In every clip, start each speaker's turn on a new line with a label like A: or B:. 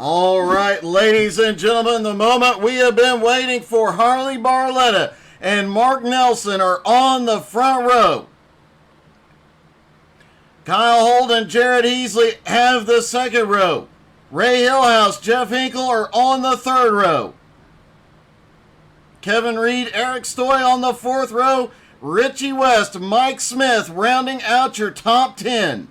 A: All right, ladies and gentlemen, the moment we have been waiting for. Harley Barletta and Mark Nelson are on the front row. Kyle Holt and Jared Heasley have the second row. Ray Hillhouse, Jeff Hinkle are on the third row. Kevin Reed, Eric Stoy on the fourth row. Richie West, Mike Smith rounding out your top 10.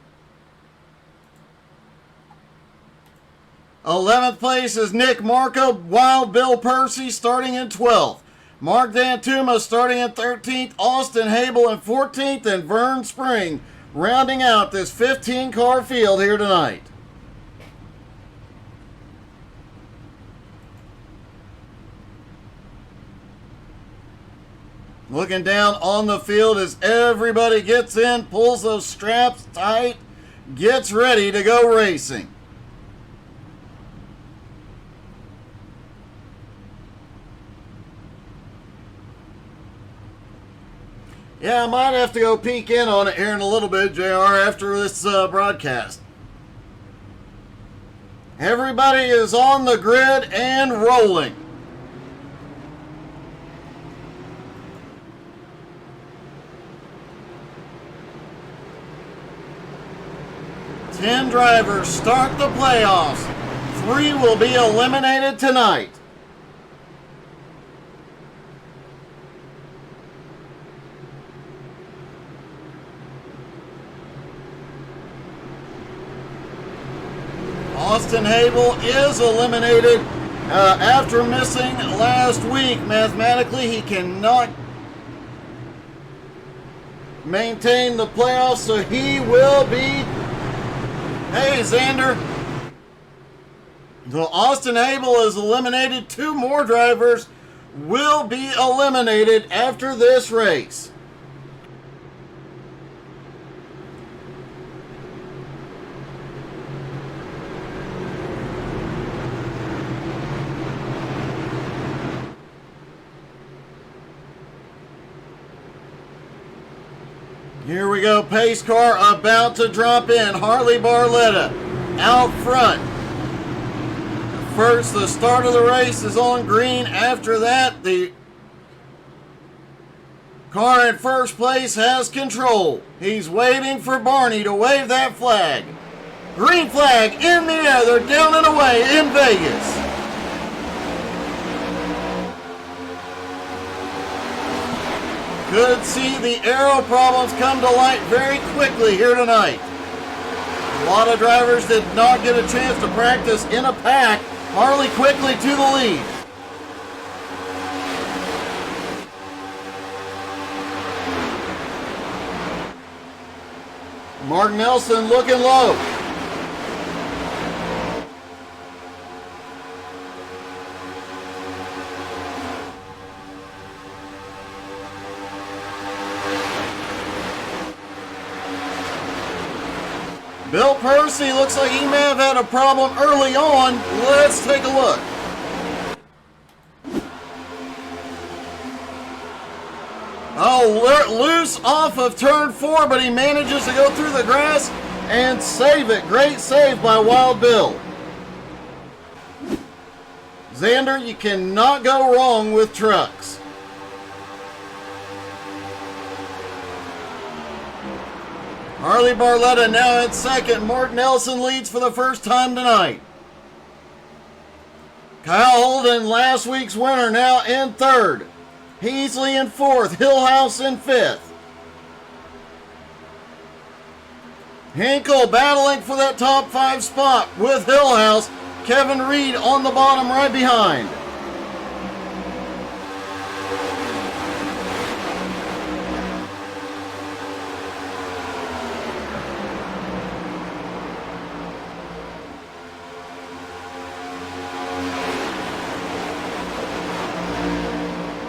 A: 11th place is Nick Marco, Wild Bill Percy starting in 12th. Mark Dantuma starting in 13th, Austin Habel in 14th, and Vern Spring rounding out this 15-car field here tonight. Looking down on the field as everybody gets in, pulls those straps tight, gets ready to go racing. Yeah, I might have to go peek in on it here in a little bit, JR, after this broadcast. Everybody is on the grid and rolling. Ten drivers start the playoffs. 3 will be eliminated tonight. Austin Habel is eliminated after missing last week. Mathematically, he cannot maintain the playoffs, so he will be... Hey, Xander. So Austin Habel is eliminated. 2 more drivers will be eliminated after this race. Here we go, pace car about to drop in. Harley Barletta out front. First, the start of the race is on green. After that, the car in first place has control. He's waiting for Barney to wave that flag. Green flag in the air. They're down and away in Vegas. Could see the aero problems come to light very quickly here tonight. A lot of drivers did not get a chance to practice in a pack. Harley quickly to the lead. Mark Nelson looking low. Bill Percy looks like he may have had a problem early on. Let's take a look. Oh, loose off of turn 4, but he manages to go through the grass and save it. Great save by Wild Bill. Xander, you cannot go wrong with trucks. Harley Barletta now in second. Mark Nelson leads for the first time tonight. Kyle Holden, last week's winner, now in third. Heasley in fourth. Hillhouse in fifth. Hinkle battling for that top 5 spot with Hillhouse. Kevin Reed on the bottom right behind.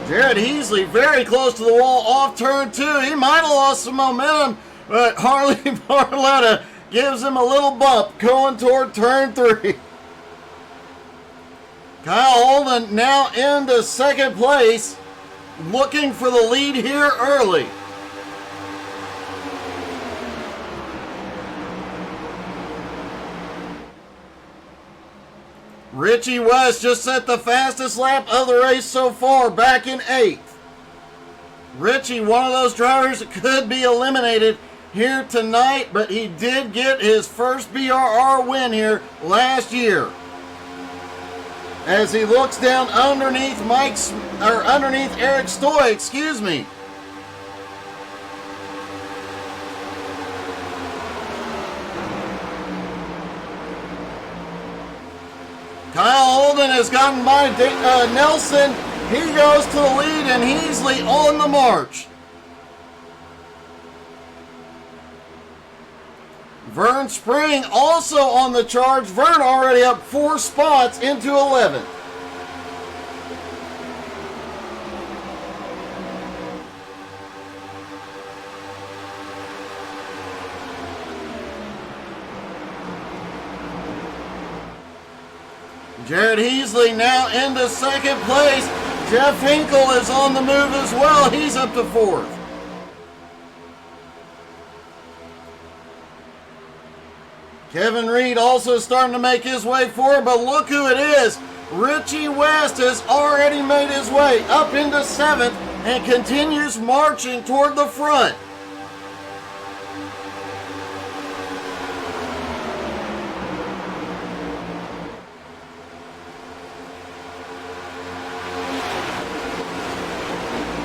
A: Jared Heasley very close to the wall off turn 2. He might have lost some momentum, but Harley Barletta gives him a little bump going toward turn 3. Kyle Holden now into second place, looking for the lead here early. Richie West just set the fastest lap of the race so far, back in 8th. Richie, one of those drivers that could be eliminated here tonight, but he did get his first BRR win here last year. As he looks down underneath Eric Stoy, excuse me. Kyle Holden has gotten by Nelson. He goes to the lead, and Heasley on the march. Vern Spring also on the charge. Vern already up 4 spots into 11th. Jared Heasley now into 2nd place. Jeff Hinkle is on the move as well. He's up to 4th. Kevin Reed also starting to make his way forward, but look who it is. Richie West has already made his way up into 7th and continues marching toward the front.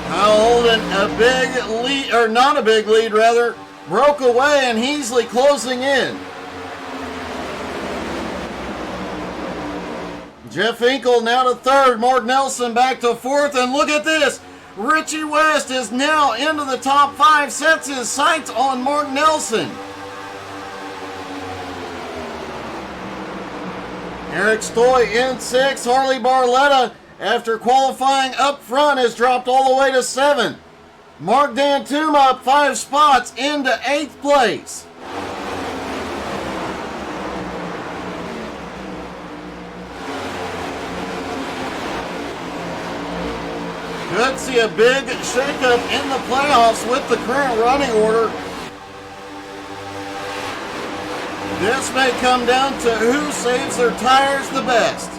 A: Kyle Holden, a big lead, or not a big lead rather, broke away, and Heasley closing in. Jeff Hinkle now to 3rd, Mark Nelson back to 4th, and look at this. Richie West is now into the top 5, sets his sights on Mark Nelson. Eric Stoy in 6th, Harley Barletta, after qualifying up front, has dropped all the way to 7th. Mark Dantuma up 5 spots into 8th place. Could see a big shakeup in the playoffs with the current running order. This may come down to who saves their tires the best.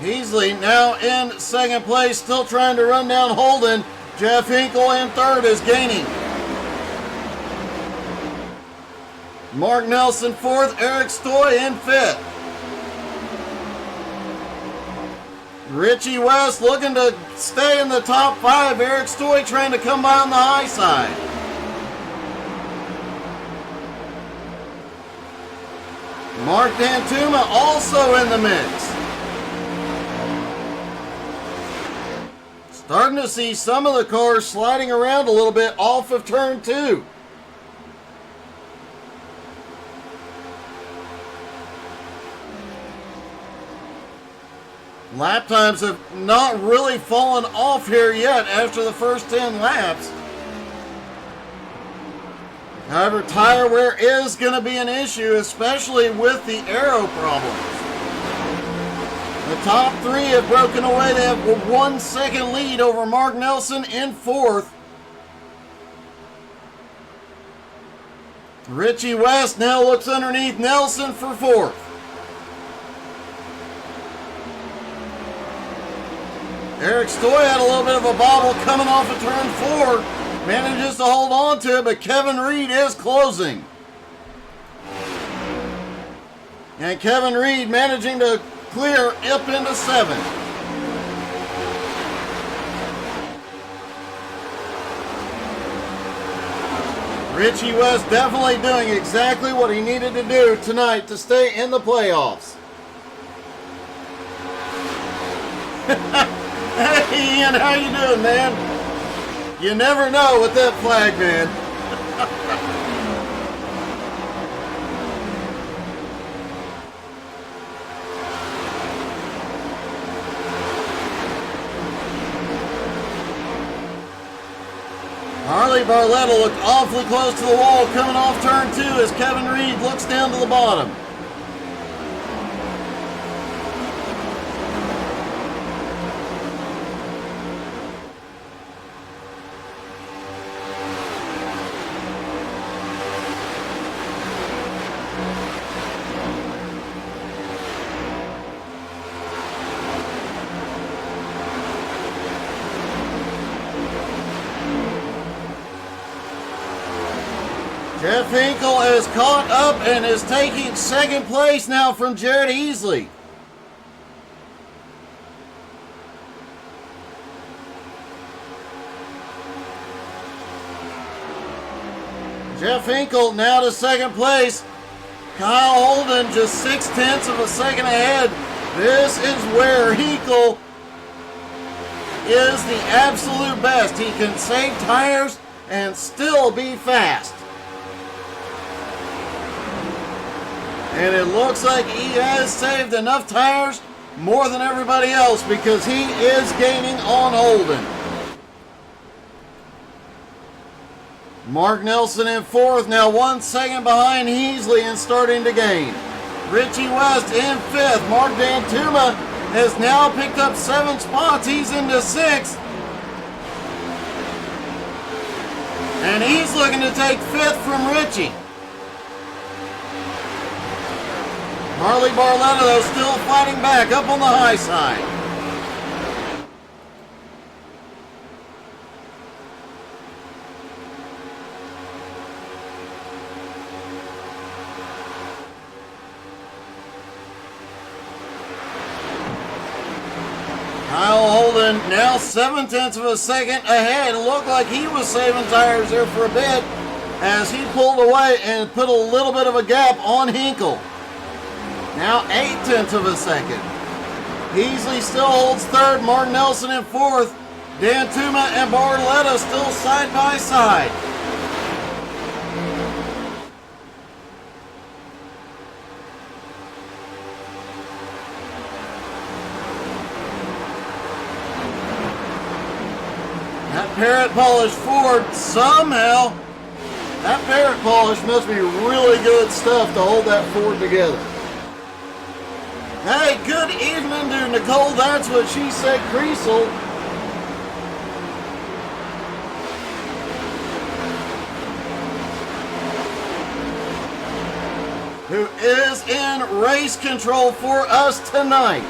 A: Heasley now in 2nd place, still trying to run down Holden. Jeff Hinkle in 3rd is gaining. Mark Nelson 4th, Eric Stoy in 5th. Richie West looking to stay in the top 5. Eric Stoy trying to come by on the high side. Mark Dantuma also in the mix. Starting to see some of the cars sliding around a little bit off of turn 2. Lap times have not really fallen off here yet after the first 10 laps. However, tire wear is going to be an issue, especially with the aero problems. The top 3 have broken away. They have a 1 second lead over Mark Nelson in 4th. Richie West now looks underneath Nelson for 4th. Eric Stoy had a little bit of a bobble coming off of turn 4. Manages to hold on to it, but Kevin Reed is closing. And Kevin Reed managing to clear up into 7th. Richie West definitely doing exactly what he needed to do tonight to stay in the playoffs. Hey Ian, how you doing, man? You never know with that flag, man. Harley Barletta looked awfully close to the wall coming off turn 2 as Kevin Reed looks down to the bottom. Jeff Hinkle is caught up and is taking second place now from Jared Easley. Jeff Hinkle now to second place. Kyle Holden just 0.6 of a second ahead. This is where Hinkle is the absolute best. He can save tires and still be fast. And it looks like he has saved enough tires, more than everybody else, because he is gaining on Holden. Mark Nelson in fourth, now 1 second behind Heasley and starting to gain. Richie West in fifth. Mark Dantuma has now picked up 7 spots. He's into sixth. And he's looking to take fifth from Richie. Harley Barletta, though, still fighting back up on the high side. Kyle Holden now 0.7 of a second ahead. It looked like he was saving tires there for a bit as he pulled away and put a little bit of a gap on Hinkle. Now 0.8 of a second. Heasley still holds third. Mark Nelson in fourth. Dantuma and Barletta still side by side. That Parrot Polish Ford somehow, that Parrot Polish must be really good stuff to hold that Ford together. Hey, good evening to Nicole. That's what she said, Creasel. Who is in race control for us tonight.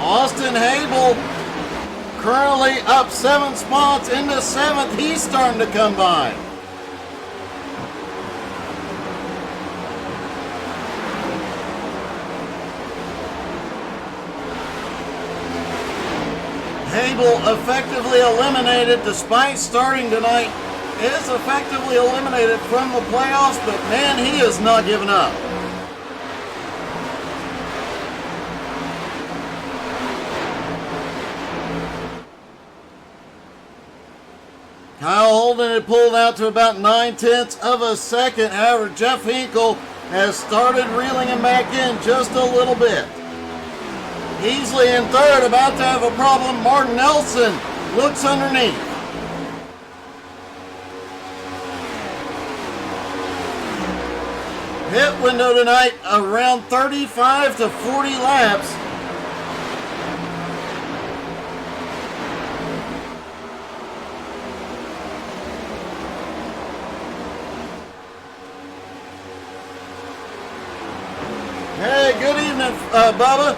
A: Austin Habel currently up 7 spots into 7th. He's starting to come by. Habel effectively eliminated, despite starting tonight, is effectively eliminated from the playoffs, but man, he is not giving up. Kyle Holden had pulled out to about 0.9 of a second. However, Jeff Hinkle has started reeling him back in just a little bit. Heasley in third, about to have a problem. Martin Nelson looks underneath. Pit window tonight around 35 to 40 laps. Hey, good evening, Bubba.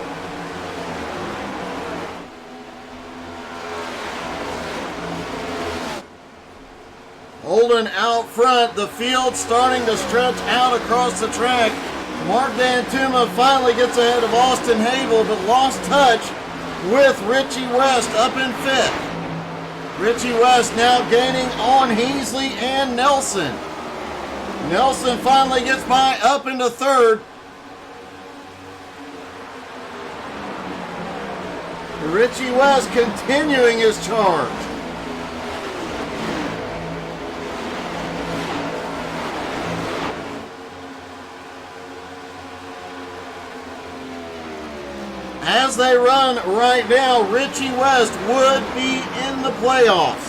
A: Holden out front, the field starting to stretch out across the track. Mark Dantuma finally gets ahead of Austin Habel, but lost touch with Richie West up in 5th. Richie West now gaining on Heasley and Nelson. Nelson finally gets by up into 3rd. Richie West continuing his charge. As they run right now, Richie West would be in the playoffs.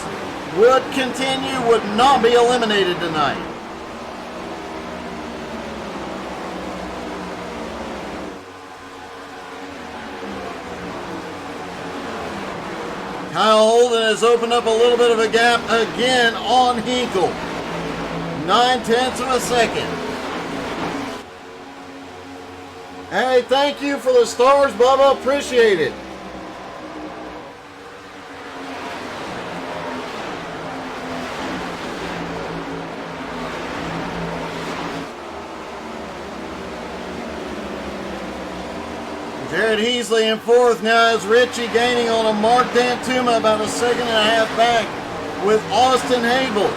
A: Would continue, would not be eliminated tonight. Kyle Holden has opened up a little bit of a gap again on Hinkle. 0.9 of a second. Hey, thank you for the stars, Bubba. Appreciate it. Jared Heasley in fourth. Now is Richie gaining on a Mark Dantuma about a second and a half back with Austin Habel.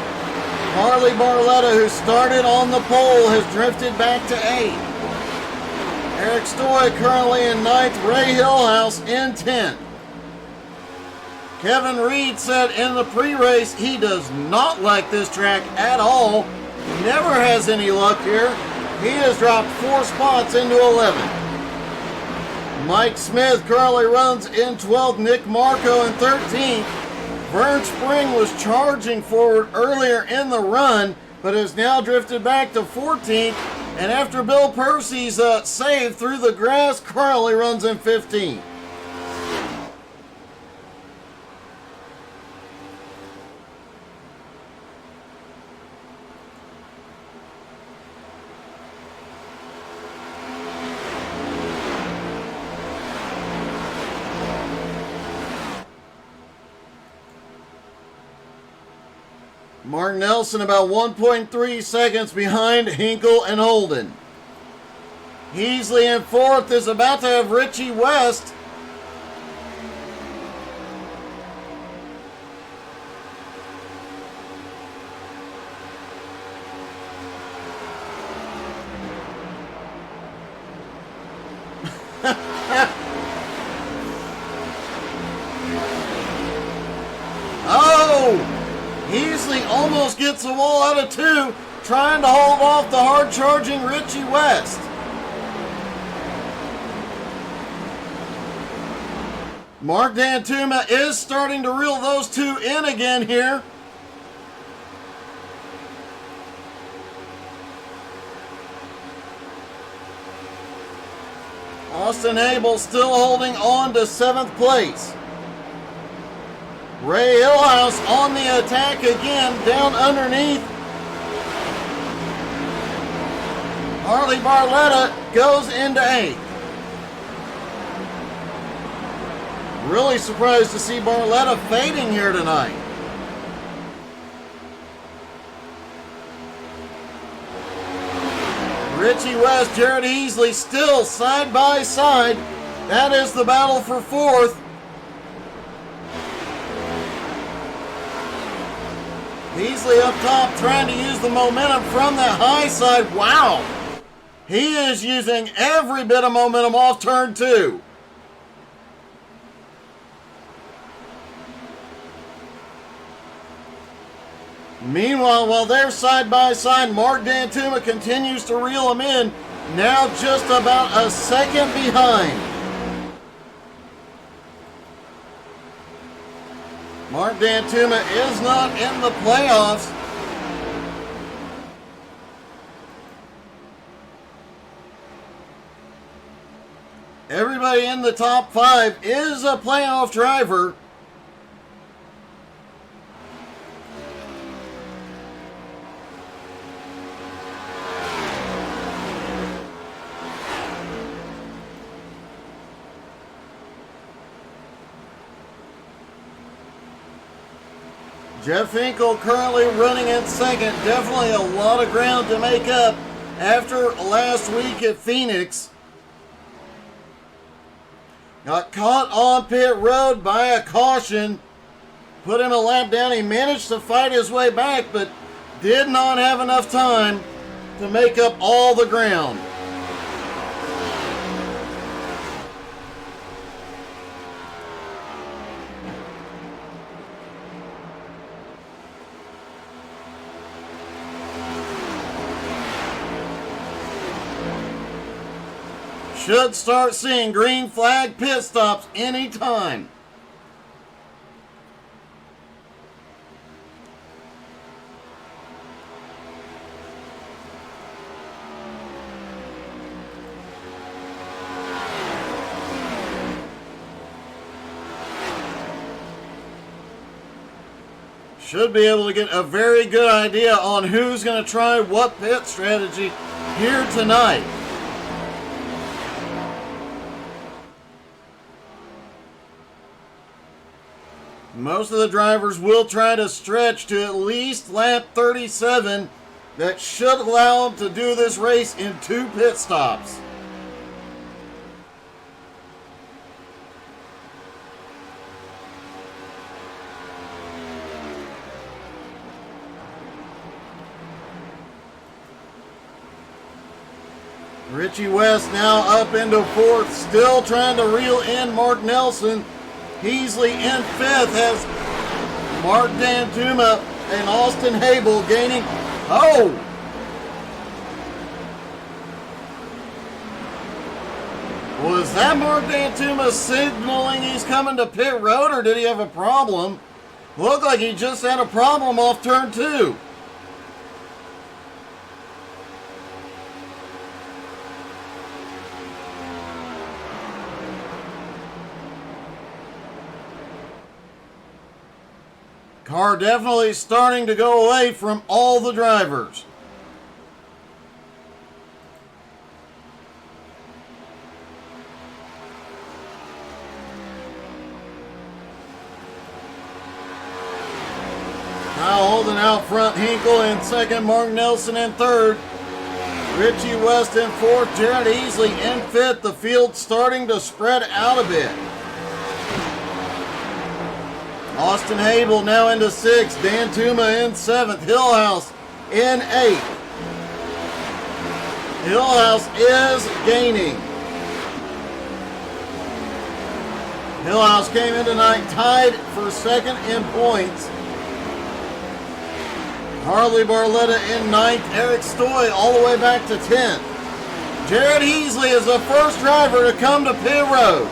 A: Harley Barletta, who started on the pole, has drifted back to 8th. Eric Stoy currently in 9th. Ray Hillhouse in 10th. Kevin Reed said in the pre-race he does not like this track at all. Never has any luck here. He has dropped 4 spots into 11th. Mike Smith currently runs in 12th. Nick Marco in 13th. Vern Spring was charging forward earlier in the run, but has now drifted back to 14th. And after Bill Percy's save through the grass, currently runs in 15th. Mark Nelson about 1.3 seconds behind Hinkle and Holden. Heasley in 4th is about to have Richie West. Oh! Heasley almost gets the wall out of 2, trying to hold off the hard-charging Richie West. Mark Dantuma is starting to reel those 2 in again here. Austin Habel still holding on to 7th place. Ray Hillhouse on the attack again, down underneath. Harley Barletta goes into 8th. Really surprised to see Barletta fading here tonight. Richie West, Jared Heasley still side by side. That is the battle for 4th. Heasley up top trying to use the momentum from that high side. Wow! He is using every bit of momentum off turn 2. Meanwhile, while they're side by side, Mark Dantuma continues to reel them in. Now just about a second behind. Mark Dantuma is not in the playoffs. Everybody in the top 5 is a playoff driver. Jeff Hinkle currently running in 2nd. Definitely a lot of ground to make up after last week at Phoenix. Got caught on pit road by a caution. Put him a lap down. He managed to fight his way back, but did not have enough time to make up all the ground. Should start seeing green flag pit stops anytime. Should be able to get a very good idea on who's going to try what pit strategy here tonight. Most of the drivers will try to stretch to at least lap 37. That should allow them to do this race in 2 pit stops. Richie West now up into fourth, still trying to reel in Mark Nelson. Heasley in fifth has Mark Dantuma and Austin Habel gaining. Oh! Was that Mark Dantuma signaling he's coming to pit road, or did he have a problem? Looked like he just had a problem off turn 2. Car definitely starting to go away from all the drivers. Kyle Holden out front, Hinkle in second, Mark Nelson in third, Richie West in fourth, Jared Easley in fifth. The field starting to spread out a bit. Austin Habel now into sixth, Dan Tuma in seventh, Hillhouse in eighth. Hillhouse is gaining. Hillhouse came in tonight tied for second in points. Harley Barletta in ninth, Eric Stoy all the way back to 10th. Jared Heasley is the first driver to come to pit road.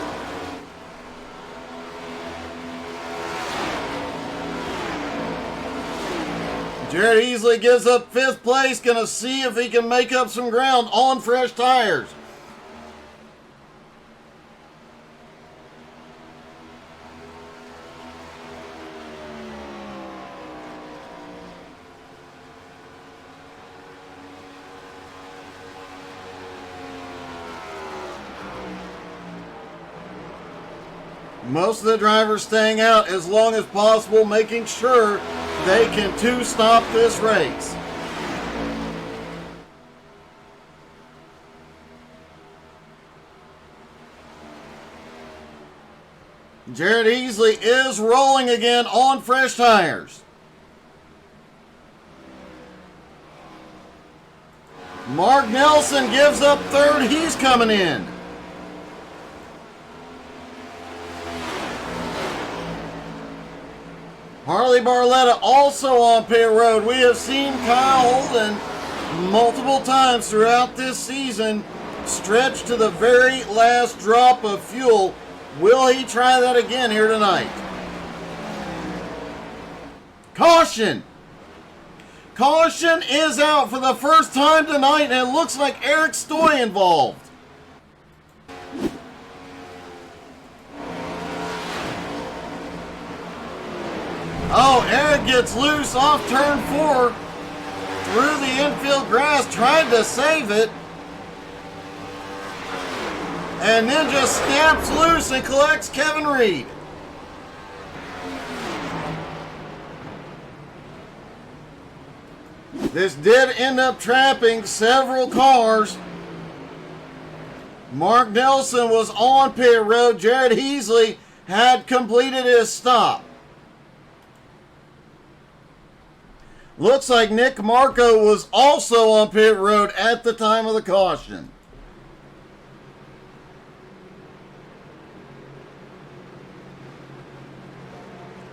A: Jared Easley gives up fifth place. Going to see if he can make up some ground on fresh tires. Most of the drivers staying out as long as possible, making sure they can two-stop this race. Jared Easley is rolling again on fresh tires. Mark Nelson gives up third. He's coming in. Harley Barletta also on pit road. We have seen Kyle Holden multiple times throughout this season stretch to the very last drop of fuel. Will he try that again here tonight? Caution! Caution is out for the first time tonight, and it looks like Eric Stoy involved. Oh, Eric gets loose off turn 4 through the infield grass, tried to save it, and then just snaps loose and collects Kevin Reed. This did end up trapping several cars. Mark Nelson was on pit road. Jared Heasley had completed his stop. Looks like Nick Marco was also on pit road at the time of the caution.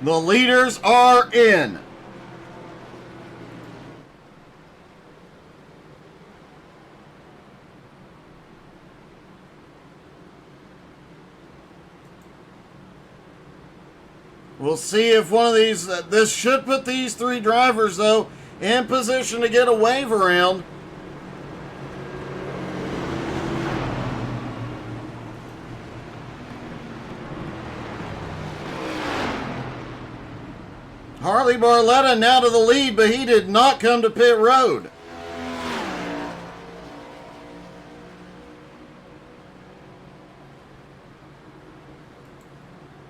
A: The leaders are in. We'll see if one of these, this should put these three drivers, though, in position to get a wave around. Harley Barletta now to the lead, but he did not come to pit road.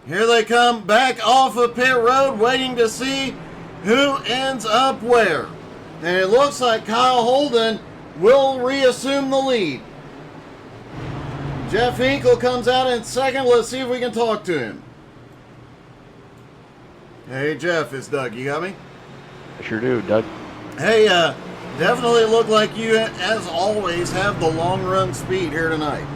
A: Here they come back off of pit road, waiting to see who ends up where. And it looks like Kyle Holden will reassume the lead. Jeff Hinkle comes out in second. Let's see if we can talk to him. Hey, Jeff, it's Doug. You got me?
B: I sure do, Doug.
A: Hey, Definitely look like you, as always, have the long run speed here tonight.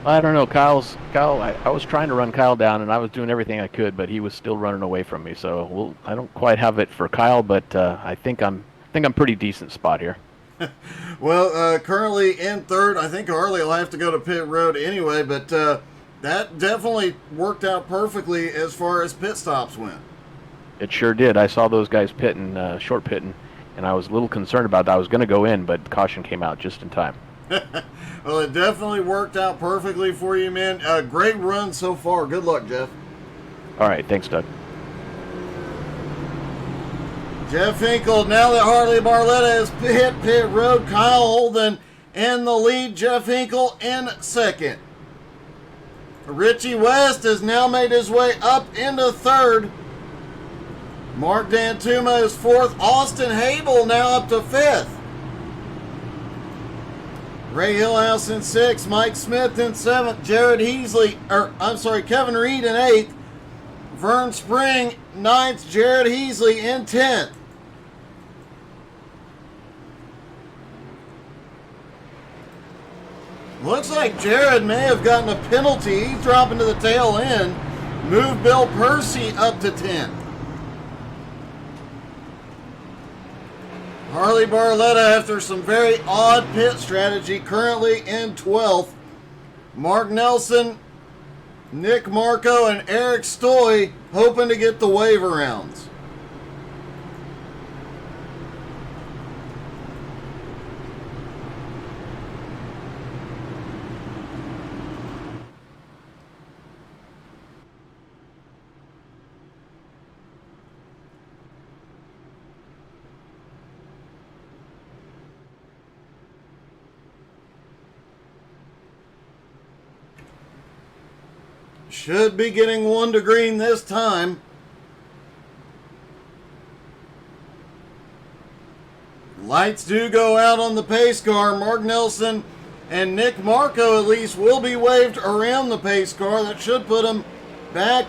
B: I don't know, Kyle. I was trying to run Kyle down, and I was doing everything I could, but he was still running away from me. So I don't quite have it for Kyle, but I think I'm pretty decent spot here.
A: Well, currently in third. I think Harley will have to go to pit road anyway, but that definitely worked out perfectly as far as pit stops went.
B: It sure did. I saw those guys pitting, short pitting, and I was a little concerned about that. I was going to go in, but caution came out just in time.
A: Well, it definitely worked out perfectly for you, man. Great run so far. Good luck, Jeff.
B: All right, thanks, Doug.
A: Jeff Hinkle, now that Harley Barletta has hit pit road, Kyle Holden in the lead. Jeff Hinkle in second. Richie West has now made his way up into third. Mark Dantuma is fourth. Austin Habel now up to fifth. Ray Hillhouse in sixth. Mike Smith in seventh. Kevin Reed in eighth. Vern Spring ninth. Jared Heasley in 10th. Looks like Jared may have gotten a penalty. He's dropping to the tail end. Move Bill Percy up to 10th. Harley Barletta, after some very odd pit strategy, currently in 12th. Mark Nelson, Nick Marco, and Eric Stoy hoping to get the wave rounds. Should be getting one to green this time. Lights do go out on the pace car. Mark Nelson and Nick Marco at least will be waved around the pace car. That should put them back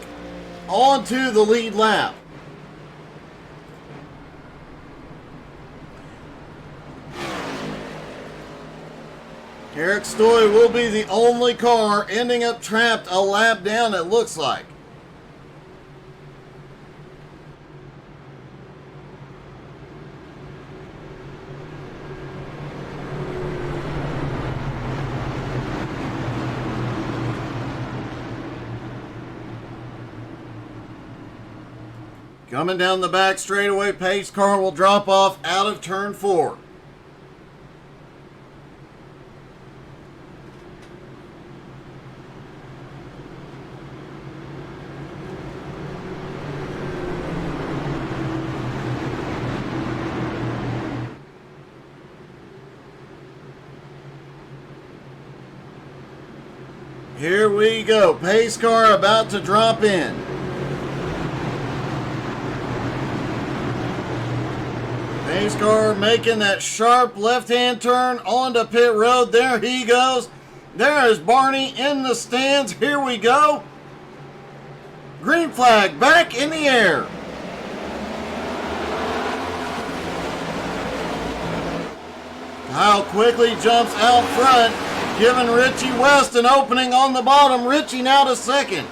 A: onto the lead lap. Eric Stoy will be the only car ending up trapped a lap down, it looks like. Coming down the back straightaway, pace car will drop off out of turn 4. Here we go. Pace car about to drop in. Pace car making that sharp left-hand turn onto pit road. There he goes. There is Barney in the stands. Here we go. Green flag back in the air. Kyle quickly jumps out front, giving Richie West an opening on the bottom. Richie now to second.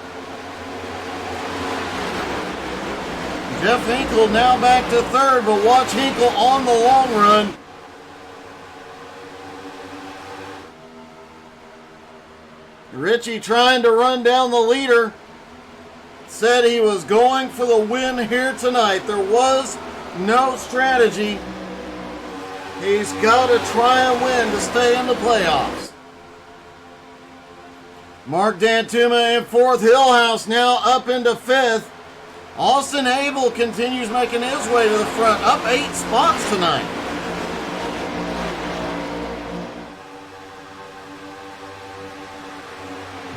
A: Jeff Hinkle now back to third, but watch Hinkle on the long run. Richie trying to run down the leader. Said he was going for the win here tonight. There was no strategy. He's got to try and win to stay in the playoffs. Mark Dantuma in fourth. Hillhouse now up into fifth. Austin Abel continues making his way to the front, up 8 spots tonight.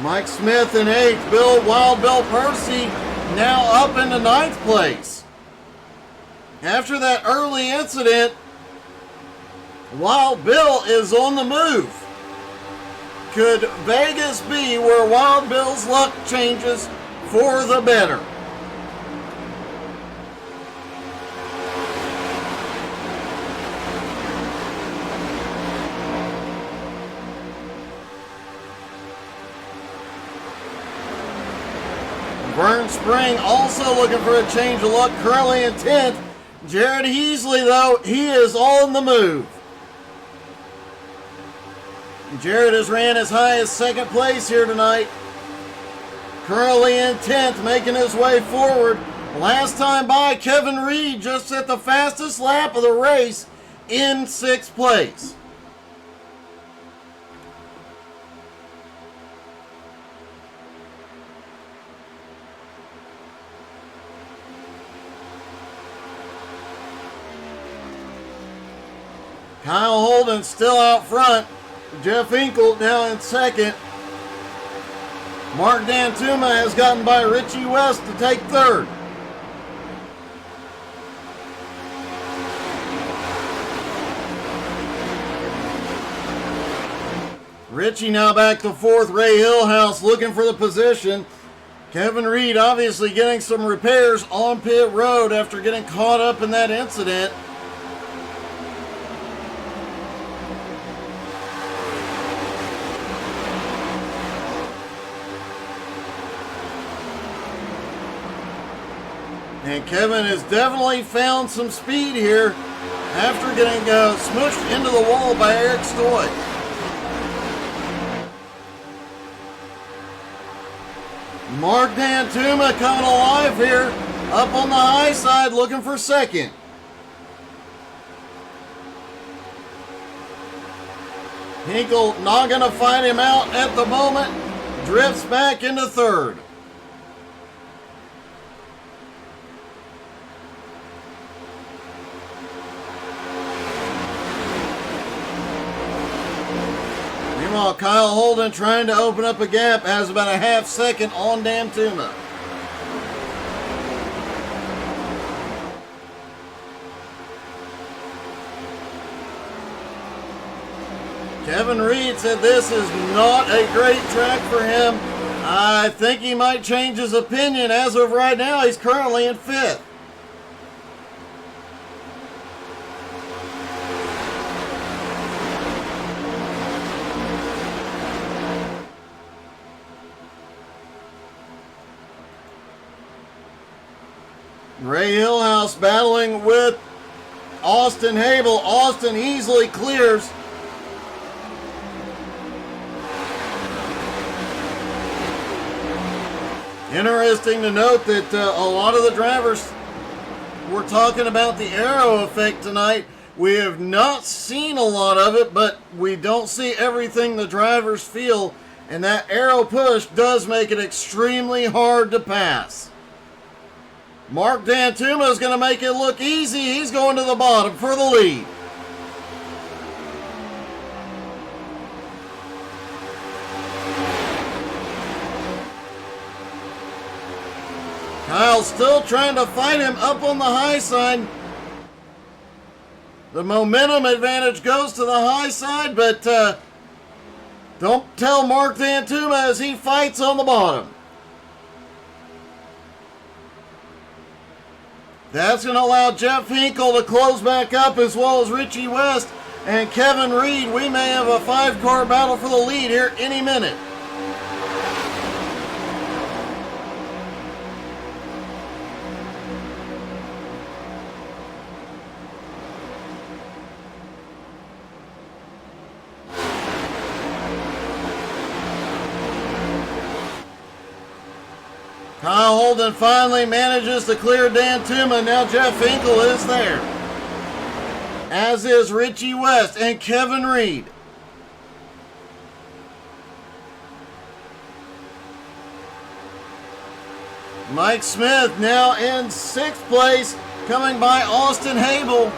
A: Mike Smith in 8th. Wild Bill Percy now up into 9th place. After that early incident, Wild Bill is on the move. Could Vegas be where Wild Bill's luck changes for the better? Vern Spring also looking for a change of luck, currently in 10th. Jared Heasley, though, he is on the move. Jared has ran as high as 2nd place here tonight. Currently in 10th, making his way forward. Last time by, Kevin Reed just at the fastest lap of the race in 6th place. Kyle Holden still out front. Jeff Hinkle now in 2nd. Mark Dantuma has gotten by Richie West to take 3rd. Richie now back to 4th. Ray Hillhouse looking for the position. Kevin Reed obviously getting some repairs on pit road after getting caught up in that incident. And Kevin has definitely found some speed here after getting smushed into the wall by Eric Stoy. Mark Dantuma coming alive here, up on the high side looking for 2nd. Hinkle not going to fight him out at the moment, drifts back into 3rd. Meanwhile, Kyle Holden trying to open up a gap, has about a half second on Dantuma. Kevin Reed said this is not a great track for him. I think he might change his opinion. As of right now, he's currently in 5th. Ray Hillhouse battling with Austin Habel. Austin easily clears. Interesting to note that a lot of the drivers were talking about the aero effect tonight. We have not seen a lot of it, but we don't see everything the drivers feel, and that aero push does make it extremely hard to pass. Mark Dantuma is going to make it look easy. He's going to the bottom for the lead. Kyle still trying to fight him up on the high side. The momentum advantage goes to the high side, but don't tell Mark Dantuma as he fights on the bottom. That's going to allow Jeff Hinkle to close back up, as well as Richie West and Kevin Reed. We may have a 5-car battle for the lead here any minute. Kyle Holden finally manages to clear Dantuma. Now Jeff Hinkle is there, as is Richie West and Kevin Reed. Mike Smith now in 6th place, coming by Austin Habel.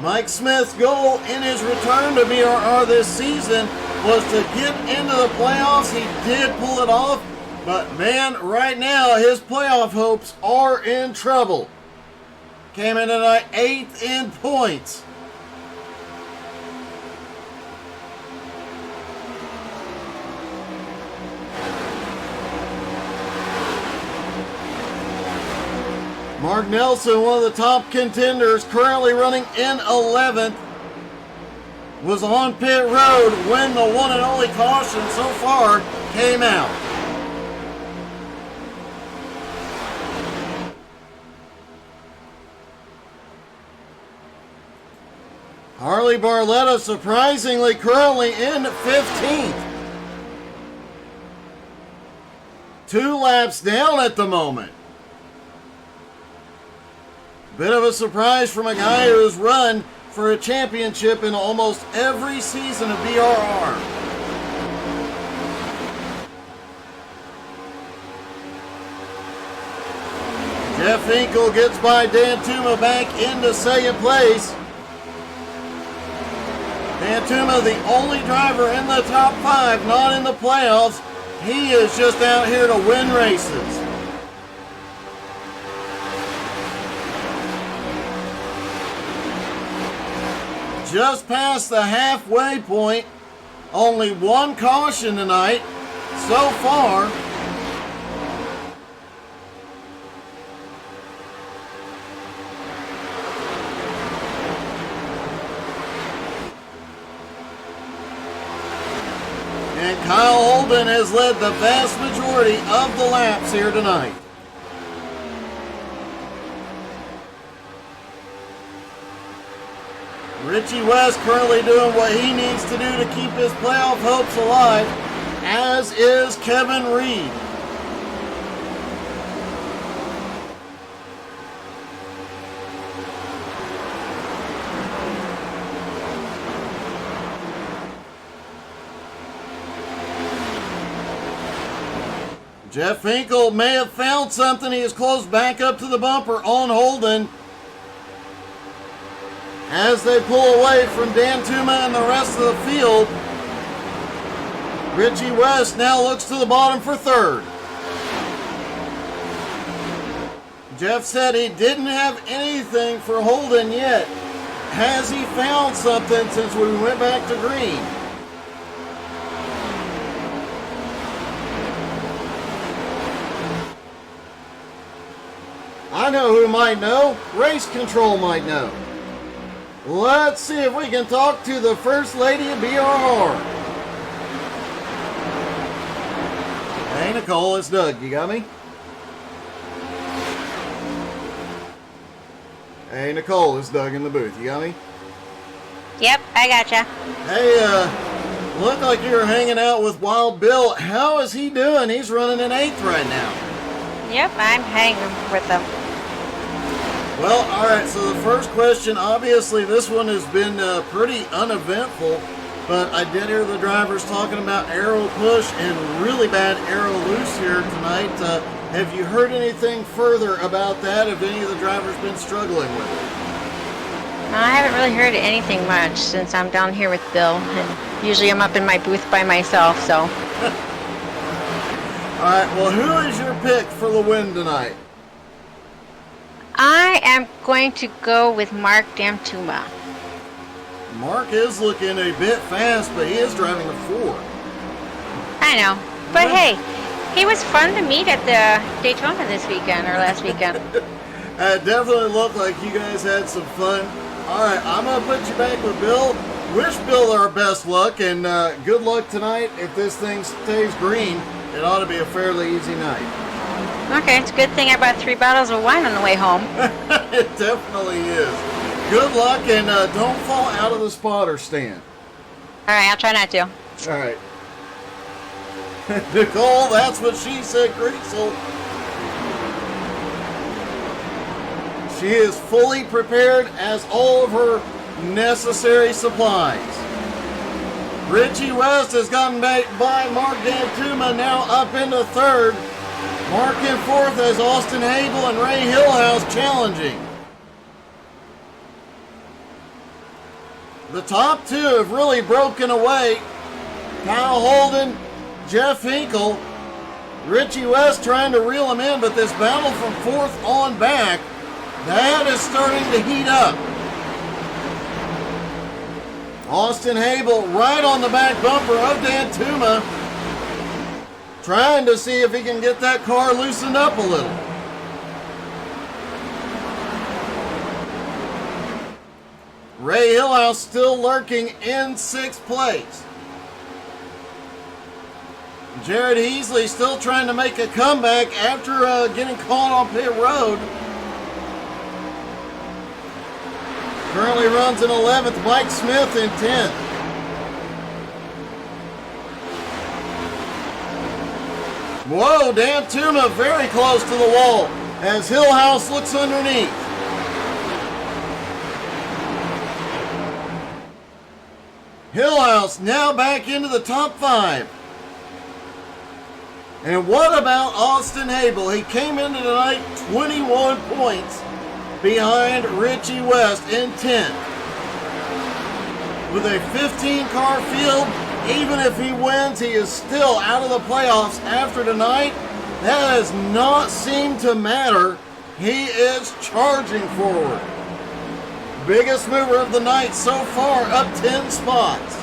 A: Mike Smith's goal in his return to BRR this season was to get into the playoffs. He did pull it off, but man, right now his playoff hopes are in trouble. Came in tonight 8th in points. Mark Nelson, one of the top contenders, currently running in 11th, was on pit road when the one and only caution so far came out. Harley Barletta surprisingly currently in 15th. 2 laps down at the moment. Bit of a surprise from a guy who's run for a championship in almost every season of BRR. Jeff Hinkle gets by Dan Tuma back into second place. Dan Tuma, the only driver in the top 5, not in the playoffs. He is just out here to win races. Just past the halfway point. Only 1 caution tonight so far. And Kyle Holden has led the vast majority of the laps here tonight. Richie West currently doing what he needs to do to keep his playoff hopes alive, as is Kevin Reed. Jeff Hinkle may have found something. He is close back up to the bumper on Holden. As they pull away from Dan Tuma and the rest of the field, Richie West now looks to the bottom for 3rd. Jeff said he didn't have anything for Holden yet. Has he found something since we went back to green? I know who might know. Race Control might know. Let's see if we can talk to the First Lady of BRR. Hey, Nicole, it's Doug. You got me? Hey, Nicole, it's Doug in the booth. You got me?
C: Yep, I gotcha.
A: Hey, look like you're hanging out with Wild Bill. How is he doing? He's running in 8th right now.
C: Yep, I'm hanging with them.
A: Well, all right, so the first question, obviously this one has been pretty uneventful, but I did hear the drivers talking about aero push and really bad aero loose here tonight. Have you heard anything further about that? Have any of the drivers been struggling with it?
C: I haven't really heard anything much since I'm down here with Bill, and usually I'm up in my booth by myself, so.
A: All right, well, who is your pick for the win tonight?
C: I am going to go with Mark Damtuma.
A: Mark is looking a bit fast, but he is driving a 4.
C: I know, but hey, he was fun to meet at the Daytona this weekend, or last weekend.
A: It definitely looked like you guys had some fun. All right, I'm going to put you back with Bill. Wish Bill our best luck, and good luck tonight. If this thing stays green, it ought to be a fairly easy night.
C: Okay, it's a good thing I bought 3 bottles of wine on the way home.
A: It definitely is. Good luck, and don't fall out of the spotter stand.
C: All right, I'll try not to.
A: All right. Nicole, that's what she said, Greasel. She is fully prepared as all of her necessary supplies. Richie West has gotten back by Mark Dantuma, now up into 3rd. Mark in 4th as Austin Hagel and Ray Hillhouse challenging. The top 2 have really broken away. Kyle Holden, Jeff Hinkle, Richie West trying to reel him in, but this battle from 4th on back, that is starting to heat up. Austin Hagel right on the back bumper of Dantuma, trying to see if he can get that car loosened up a little. Ray Hillhouse still lurking in 6th place. Jared Heasley still trying to make a comeback after getting caught on pit road. currently runs in 11th. Mike Smith in 10th. Whoa, Dan Tuma very close to the wall as Hillhouse looks underneath. Hillhouse now back into the top 5. And what about Austin Hable? He came into tonight 21 points behind Richie West in 10th. With a 15-car field, even if he wins, he is still out of the playoffs after tonight. That has not seemed to matter. He is charging forward. Biggest mover of the night so far, up 10 spots.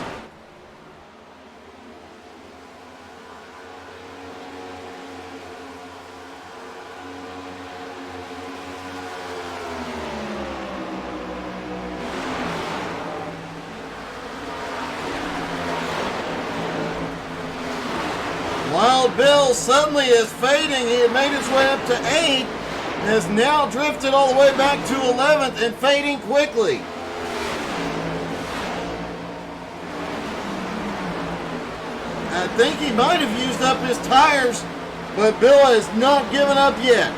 A: Wild Bill suddenly is fading. He had made his way up to 8, has now drifted all the way back to 11th and fading quickly. I think he might have used up his tires, but Bill has not given up yet.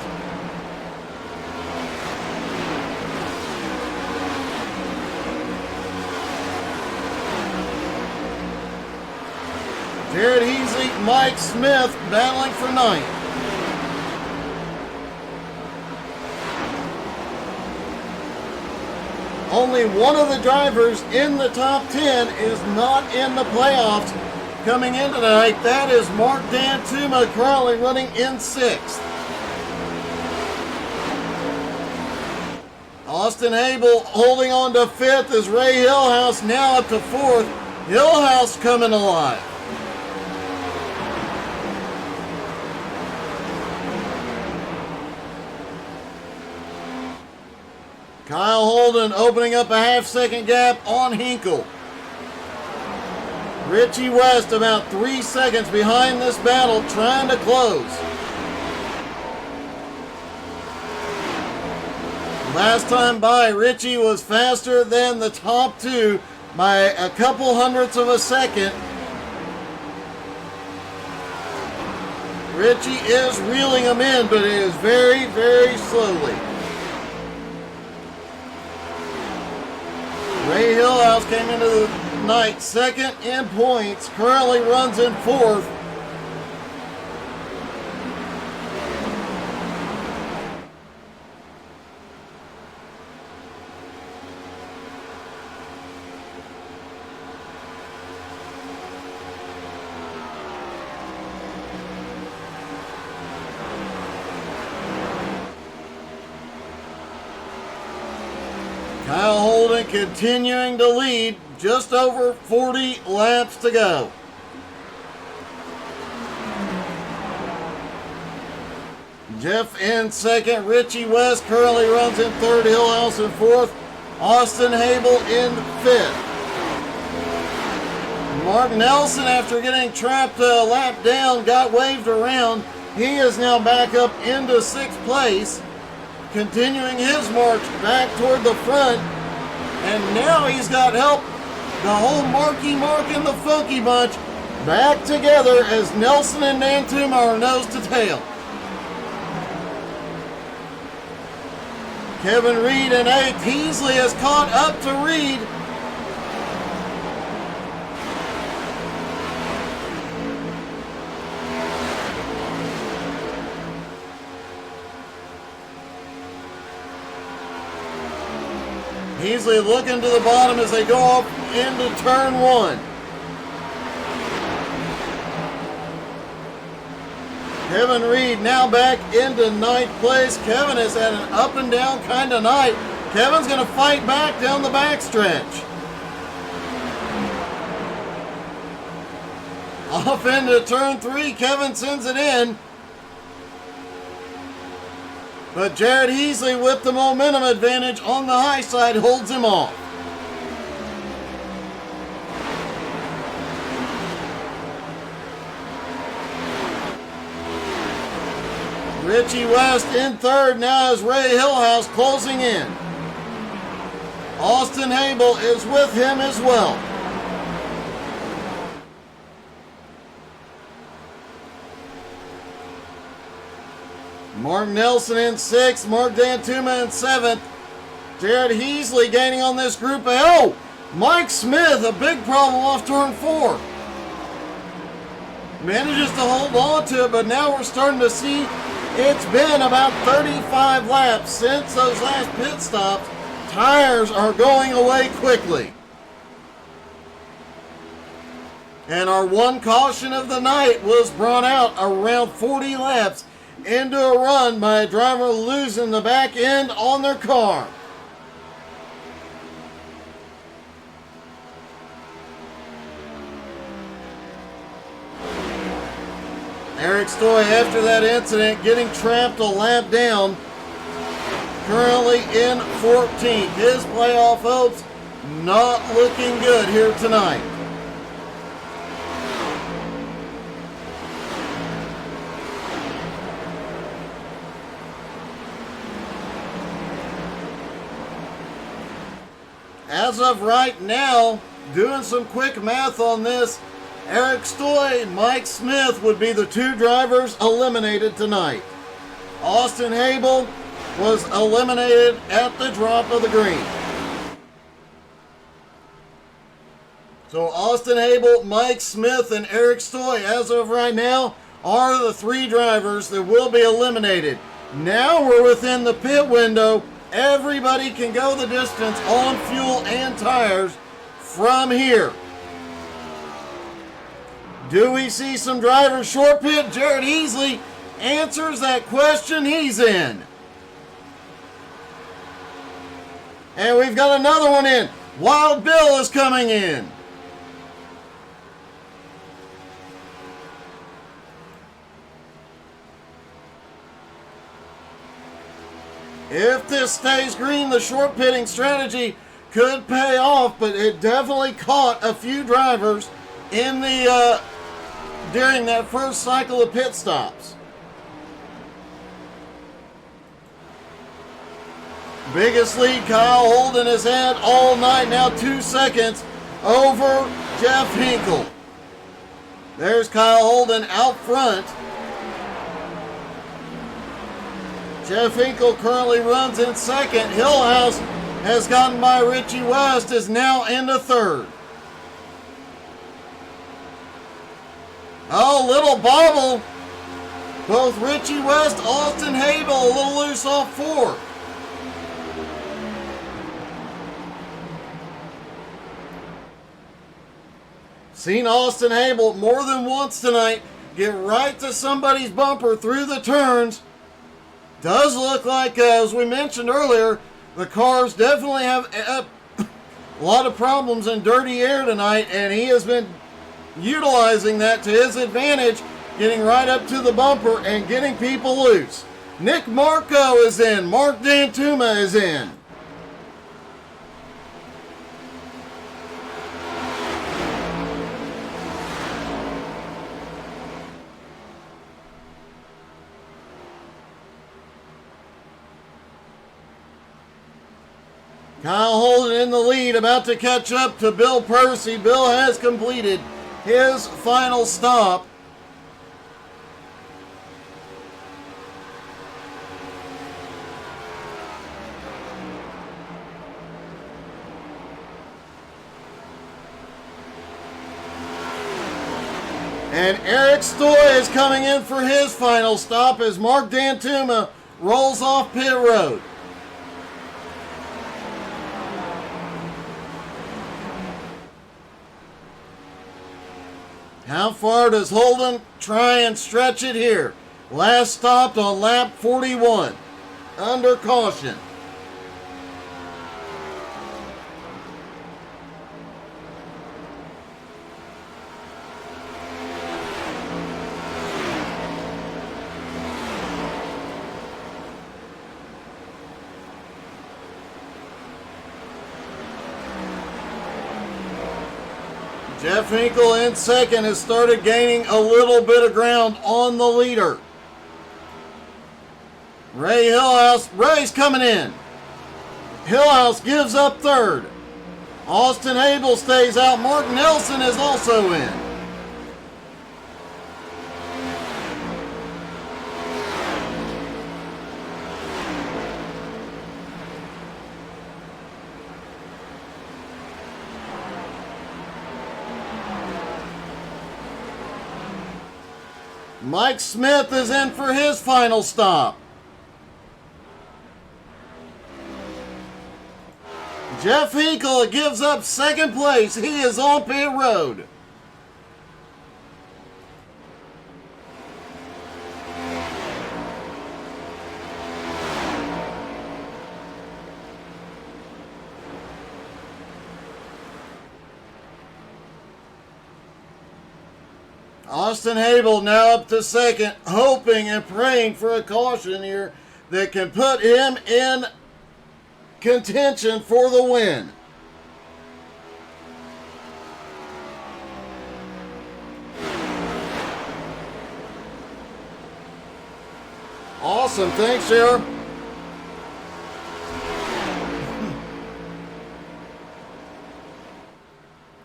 A: Jared Heasley, Mike Smith battling for 9th. Only one of the drivers in the top 10 is not in the playoffs coming in tonight. That is Mark Dantuma currently running in 6th. Austin Hable holding on to 5th as Ray Hillhouse now up to 4th. Hillhouse coming alive. Kyle Holden opening up a half-second gap on Hinkle. Richie West about 3 seconds behind this battle, trying to close. Last time by, Richie was faster than the top 2 by a couple hundredths of a second. Richie is reeling him in, but it is very, very slowly. Ray Hillhouse came into the night 2nd in points, currently runs in 4th. Kyle Holden continuing to lead, just over 40 laps to go. Jeff in 2nd, Richie West currently runs in 3rd, Hillhouse in 4th, Austin Hable in 5th. Mark Nelson, after getting trapped a lap down, got waved around. He is now back up into 6th place, continuing his march back toward the front, and now he's got help. The whole Marky Mark and the Funky Bunch back together as Nelson and Nantum are nose to tail. Kevin Reed in 8th. Heasley has caught up to Reed. Heasley looking to the bottom as they go up into turn 1. Kevin Reed now back into 9th place. Kevin has had an up and down kind of night. Kevin's going to fight back down the backstretch. Off into turn 3, Kevin sends it in. But Jared Heasley, with the momentum advantage on the high side, holds him off. Richie West in 3rd now as Ray Hillhouse closing in. Austin Habel is with him as well. Mark Nelson in 6th, Mark Dantuma in 7th. Jared Heasley gaining on this group. Oh, Mike Smith, a big problem off turn 4. Manages to hold on to it, but now we're starting to see it's been about 35 laps since those last pit stops. Tires are going away quickly. And our one caution of the night was brought out around 40 laps into a run by a driver losing the back end on their car. Eric Stoy, after that incident, getting trapped a lap down, currently in 14th. His playoff hopes not looking good here tonight. As of right now, doing some quick math on this, Eric Stoy, Mike Smith would be the 2 drivers eliminated tonight. Austin Habel was eliminated at the drop of the green. So Austin Habel, Mike Smith, and Eric Stoy, as of right now, are the 3 drivers that will be eliminated. Now we're within the pit window. Everybody can go the distance on fuel and tires from here. Do we see some drivers short pit? Jared Heasley answers that question. He's in. And we've got another one in. Wild Bill is coming in. If this stays green, the short pitting strategy could pay off, but it definitely caught a few drivers in the during that first cycle of pit stops. Biggest lead Kyle Holden has had all night, now 2 seconds over Jeff Hinkle. There's Kyle Holden out front. Jeff Hinkle currently runs in 2nd. Hillhouse has gotten by Richie West, is now into 3rd. Oh, little bobble. Both Richie West, Austin Habel, a little loose off 4. Seen Austin Habel more than once tonight get right to somebody's bumper through the turns. Does look like, as we mentioned earlier, the cars definitely have a lot of problems in dirty air tonight, and he has been utilizing that to his advantage, getting right up to the bumper and getting people loose. Nick Marco is in. Mark Dantuma is in. Kyle Holden in the lead, about to catch up to Bill Percy. Bill has completed his final stop. And Eric Stoy is coming in for his final stop as Mark Dantuma rolls off pit road. How far does Holden try and stretch it here? Last stopped on lap 41. Under caution. Jeff Hinkle in 2nd has started gaining a little bit of ground on the leader. Ray Hillhouse, Ray's coming in. Hillhouse gives up third. Austin Abel stays out. Mark Nelson is also in. Mike Smith is in for his final stop. Jeff Hinkle gives up second place. He is on pit road. Austin Habel now up to second, hoping and praying for a caution here that can put him in contention for the win. Awesome. Thanks, Sheriff.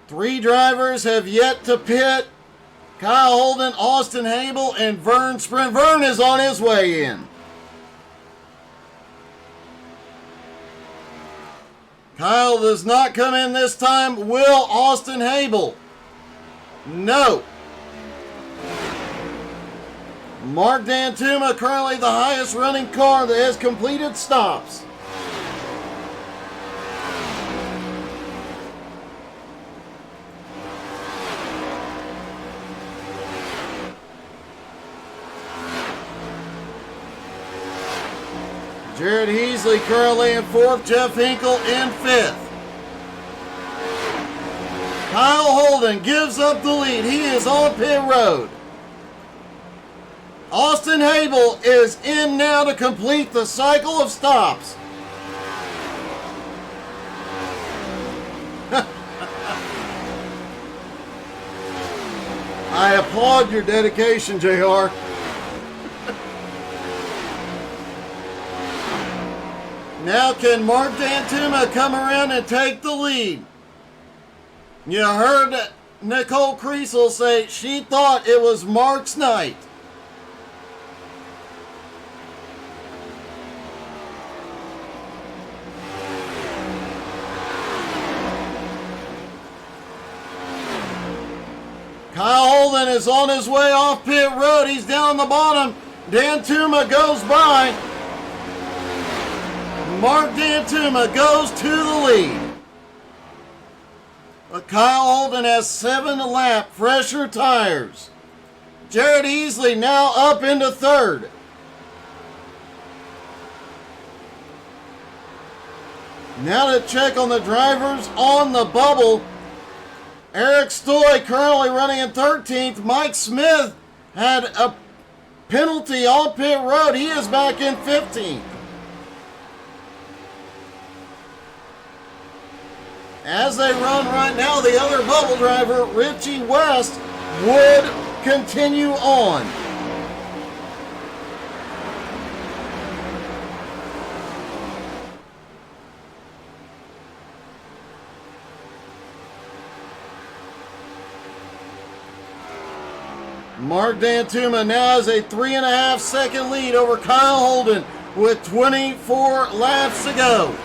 A: Three drivers have yet to pit. Kyle Holden, Austin Habel, and Vern Sprint. Vern is on his way in. Kyle does not come in this time. Will Austin Habel? No. Mark Dantuma, currently the highest running car that has completed stops. Jared Heasley currently in fourth, Jeff Hinkle in fifth. Kyle Holden gives up the lead. He is on pit road. Austin Habel is in now to complete the cycle of stops. I applaud your dedication, JR. Now can Mark Dantuma come around and take the lead? You heard Nicole Creasel say she thought it was Mark's night. Kyle Holden is on his way off pit road. He's down the bottom. Dantuma goes by. Mark Dantuma goes to the lead. But Kyle Holden has 7 lap fresher tires. Jared Easley now up into third. Now to check on the drivers on the bubble. Eric Stoy currently running in 13th. Mike Smith had a penalty on pit road. He is back in 15th. As they run right now, the other bubble driver, Richie West, would continue on. Mark Dantuma now has a 3.5 second lead over Kyle Holden with 24 laps to go.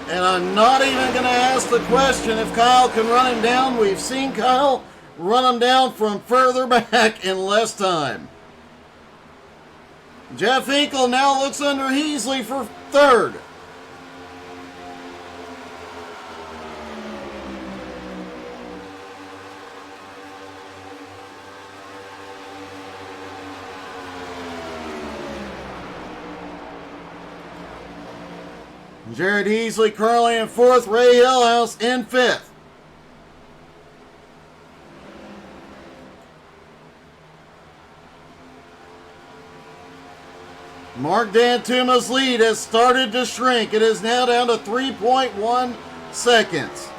A: And I'm not even going to ask the question if Kyle can run him down. We've seen Kyle run him down from further back in less time. Jeff Hinkle now looks under Heasley for third. Jared Heasley currently in fourth, Ray Hillhouse in fifth. Mark Dantuma's lead has started to shrink. It is now down to 3.1 seconds.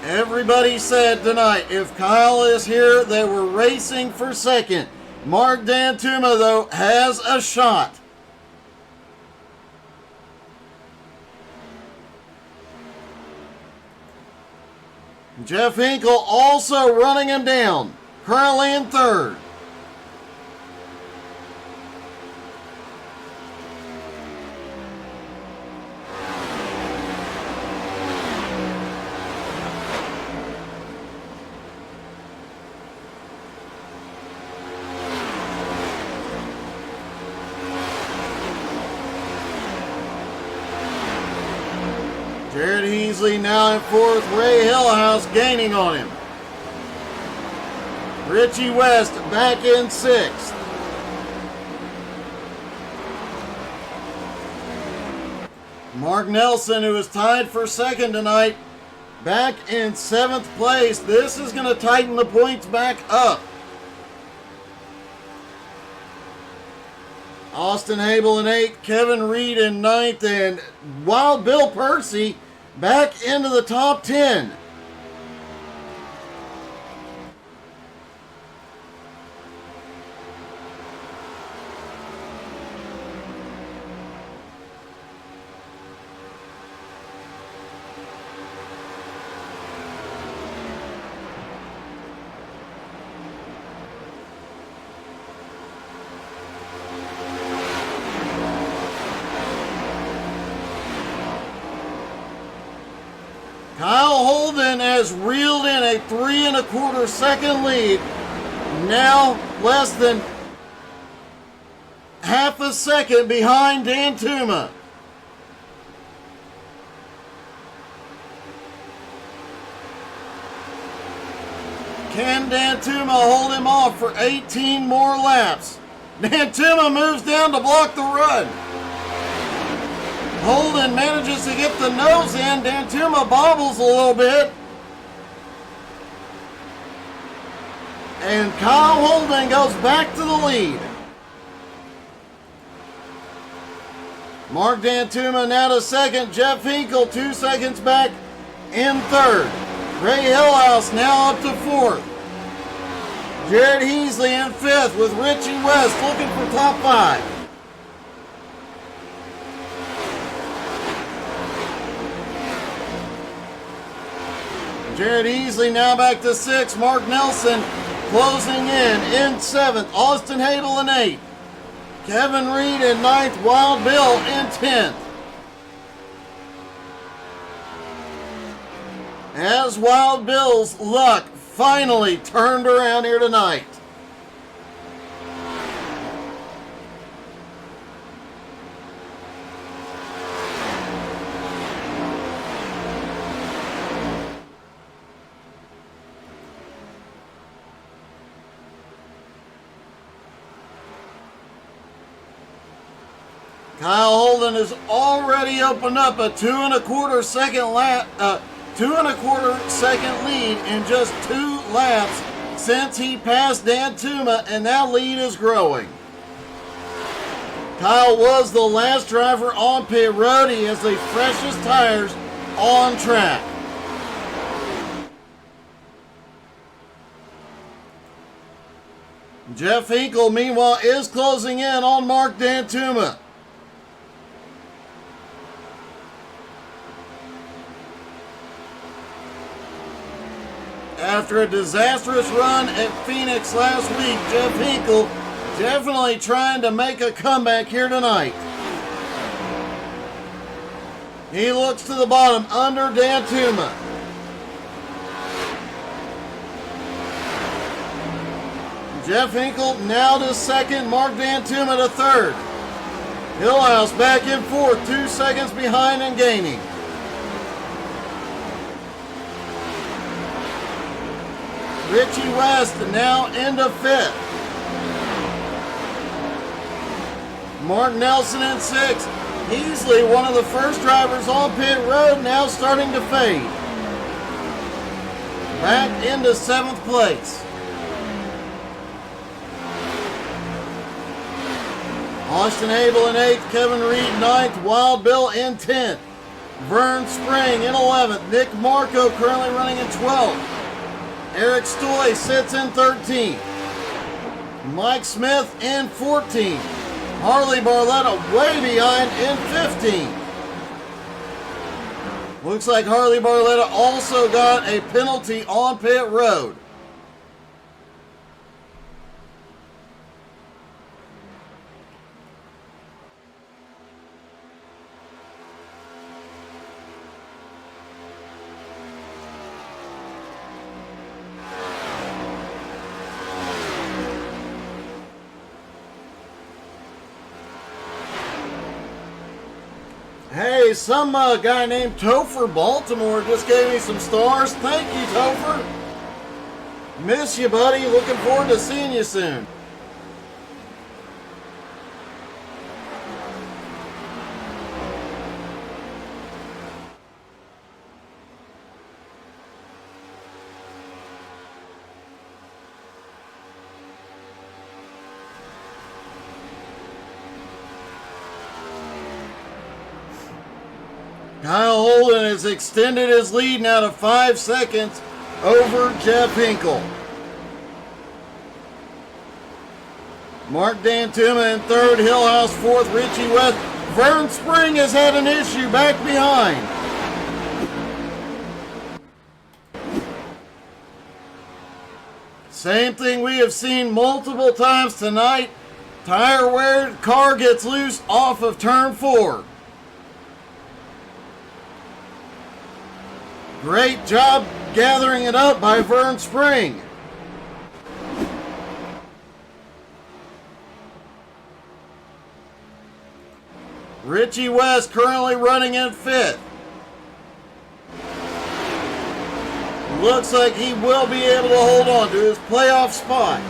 A: Everybody said tonight, if Kyle is here, they were racing for second. Mark Dantuma, though, has a shot. Jeff Hinkle also running him down, currently in third. Jared Heasley now in fourth. Ray Hillhouse gaining on him. Richie West back in sixth. Mark Nelson, who is tied for second tonight, back in seventh place. This is going to tighten the points back up. Austin Hable in eighth, Kevin Reed in ninth, and Wild Bill Percy back into the top 10. Kyle Holden has reeled in a 3 1/4 second lead. Now less than half a second behind Dantuma. Can Dantuma hold him off for 18 more laps? Dantuma moves down to block the run. Holden manages to get the nose in. Dantuma bobbles a little bit. And Kyle Holden goes back to the lead. Mark Dantuma now to second. Jeff Hinkle 2 seconds back in third. Ray Hillhouse now up to fourth. Jared Heasley in fifth with Richie West looking for top 5. Jared Heasley now back to 6. Mark Nelson closing in 7th. Austin Hadel in 8th. Kevin Reed in 9th. Wild Bill in 10th. As Wild Bill's luck finally turned around here tonight. Kyle Holden has already opened up a 2 1/4 second lap, 2 1/4 second lead in just 2 laps since he passed Dantuma, and that lead is growing. Kyle was the last driver on pit road. He has the freshest tires on track. Jeff Hinkle, meanwhile, is closing in on Mark Dantuma. After a disastrous run at Phoenix last week, Jeff Hinkle definitely trying to make a comeback here tonight. He looks to the bottom under Dantuma. Jeff Hinkle now to second, Mark Dantuma to third. Hillhouse back in fourth, 2 seconds behind and gaining. Richie West now into fifth. Mark Nelson in sixth. Heasley, one of the first drivers on pit road, now starting to fade. Back into 7th place. Austin Abel in 8th, Kevin Reed 9th, Wild Bill in 10th. Vern Spring in 11th, Nick Marco currently running in 12th. Eric Stoy sits in 13th. Mike Smith in 14th. Harley Barletta way behind in 15th. Looks like Harley Barletta also got a penalty on pit road. Hey, some guy named Topher Baltimore just gave me some stars. Thank you, Topher. Miss you, buddy. Looking forward to seeing you soon. Kyle Holden has extended his lead now to 5 seconds over Jeff Hinkle. Mark Dantuma in third, Hillhouse fourth, Richie West. Vern Spring has had an issue back behind. Same thing we have seen multiple times tonight. Tire wear, car gets loose off of turn 4. Great job gathering it up by Vern Spring. Richie West currently running in 5th. Looks like he will be able to hold on to his playoff spot.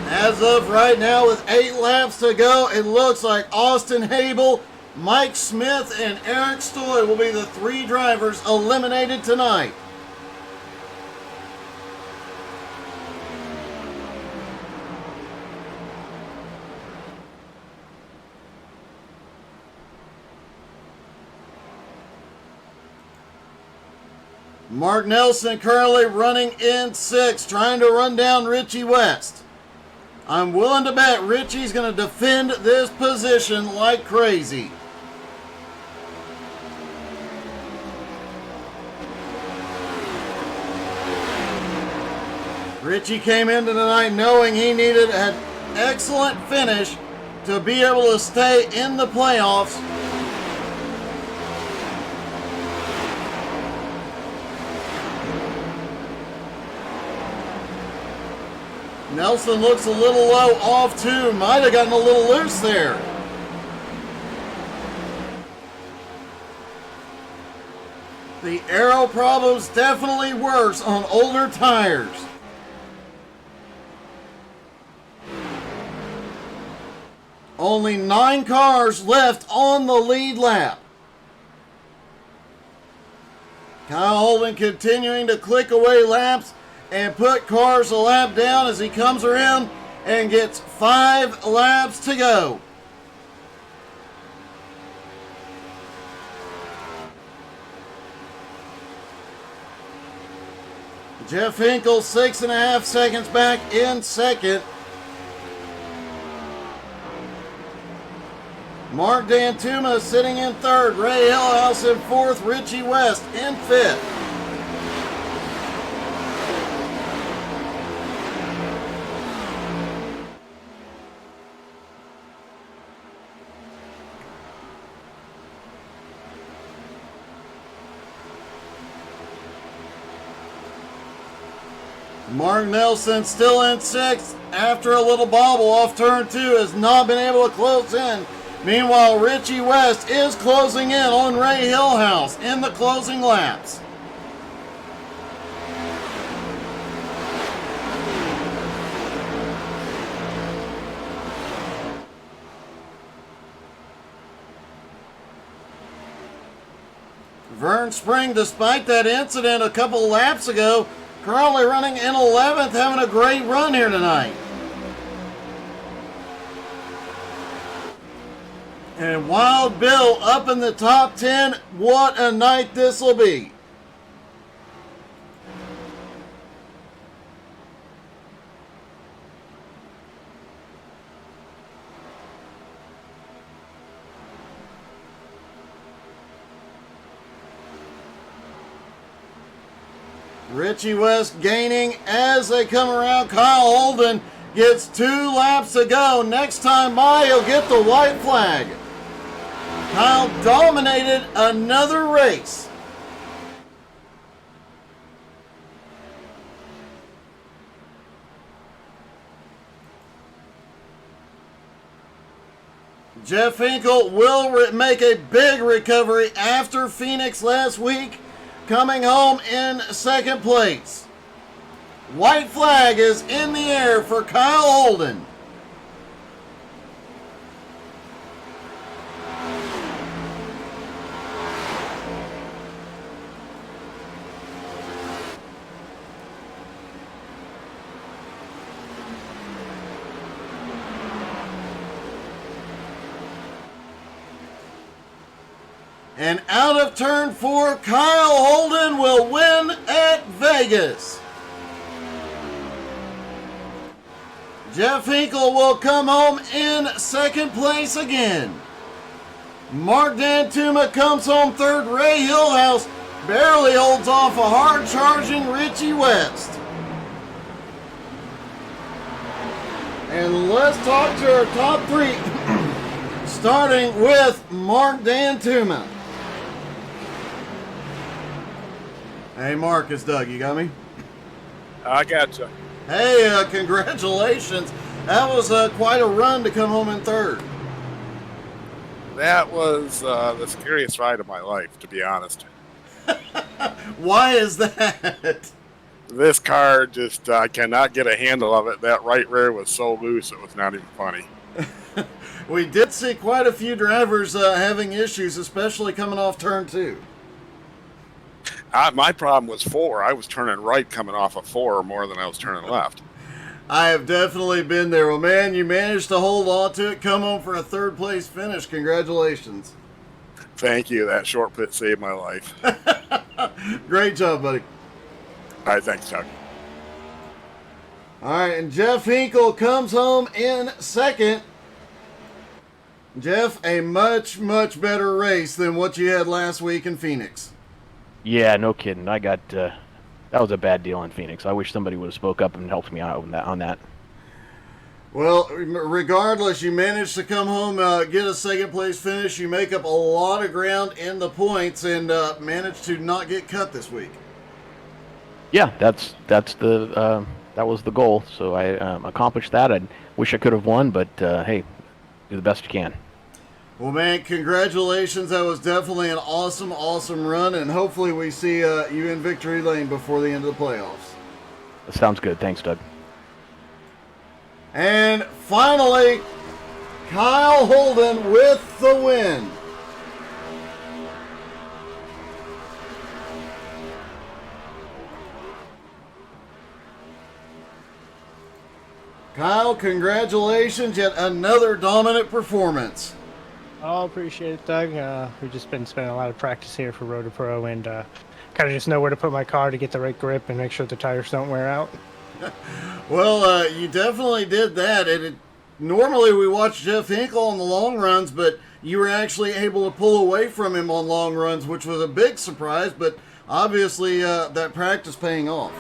A: As of right now, with 8 laps to go, it looks like Austin Habel, Mike Smith, and Eric Stoy will be the 3 drivers eliminated tonight. Mark Nelson currently running in 6th, trying to run down Richie West. I'm willing to bet Richie's going to defend this position like crazy. Richie came into tonight knowing he needed an excellent finish to be able to stay in the playoffs. Nelson looks a little low off too. Might have gotten a little loose there. The aero problem's definitely worse on older tires. Only 9 cars left on the lead lap. Kyle Holden continuing to click away laps and put cars a lap down as he comes around and gets 5 laps to go. Jeff Hinkle 6.5 seconds back in 2nd. Mark Dantuma sitting in 3rd. Ray Hillhouse in 4th. Richie West in 5th. Mark Nelson still in 6th after a little bobble off turn 2, has not been able to close in. Meanwhile, Richie West is closing in on Ray Hillhouse in the closing laps. Vern Spring, despite that incident a couple laps ago, currently running in 11th, having a great run here tonight. And Wild Bill up in the top 10. What a night this will be. Richie West gaining as they come around. Kyle Holden gets 2 laps to go. Next time by, he'll get the white flag. Kyle dominated another race. Jeff Hinkle will make a big recovery after Phoenix last week, coming home in second place. White flag is in the air for Kyle Holden. And out of turn 4, Kyle Holden will win at Vegas. Jeff Hinkle will come home in second place again. Mark Dantuma comes home third. Ray Hillhouse barely holds off a hard-charging Richie West. And let's talk to our top 3, starting with Mark Dantuma. Hey, Mark, it's Doug. You got me?
D: I got you.
A: Hey, congratulations. That was quite a run to come home in third.
D: That was the scariest ride of my life, to be honest.
A: Why is that?
D: This car just, I cannot get a handle of it. That right rear was so loose, it was not even funny.
A: We did see quite a few drivers having issues, especially coming off turn 2.
D: My problem was 4. I was turning right coming off of 4 more than I was turning left.
A: I have definitely been there. Well, man, you managed to hold on to it, come home for a third place finish. Congratulations.
D: Thank you. That short pit saved my life.
A: Great job, buddy.
D: All right, thanks, Chuck.
A: All right, and Jeff Hinkle comes home in second. Jeff, a much, much better race than what you had last week in Phoenix.
B: Yeah, no kidding. I got that was a bad deal in Phoenix. I wish somebody would have spoke up and helped me out on that.
A: Well, regardless, you managed to come home, get a second place finish. You make up a lot of ground in the points and managed to not get cut this week.
B: Yeah, that was the goal. So I accomplished that. I wish I could have won, but hey, do the best you can.
A: Well, man, congratulations. That was definitely an awesome, awesome run, and hopefully we see you in victory lane before the end of the playoffs.
B: That sounds good. Thanks, Doug.
A: And finally, Kyle Holden with the win. Kyle, congratulations. Yet another dominant performance.
E: Oh, appreciate it, Doug. We've just been spending a lot of practice here for Road to Pro and kind of just know where to put my car to get the right grip and make sure the tires don't wear out.
A: Well, you definitely did that. Normally we watch Jeff Hinkle on the long runs, but you were actually able to pull away from him on long runs, which was a big surprise, but obviously that practice paying off.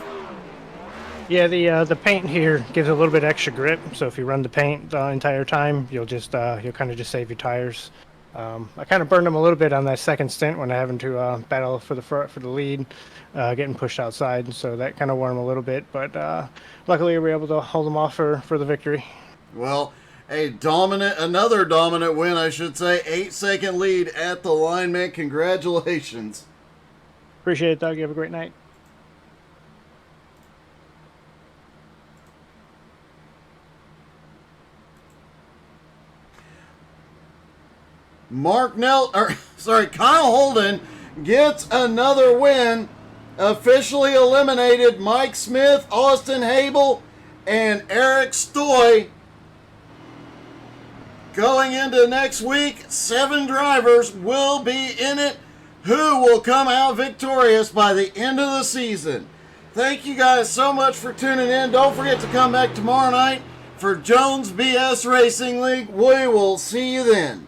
E: Yeah, the paint here gives a little bit extra grip, so if you run the paint the entire time, you'll kind of just save your tires. I kind of burned them a little bit on that second stint when I having to battle for the lead, getting pushed outside, so that kind of wore them a little bit, but luckily we were able to hold them off for the victory.
A: Well, another dominant win, I should say. 8-second lead at the line, man. Congratulations.
E: Appreciate it, Doug. You have a great night.
A: Kyle Holden gets another win. Officially eliminated Mike Smith, Austin Habel, and Eric Stoy. Going into next week, 7 drivers will be in it. Who will come out victorious by the end of the season? Thank you guys so much for tuning in. Don't forget to come back tomorrow night for Jones BS Racing League. We will see you then.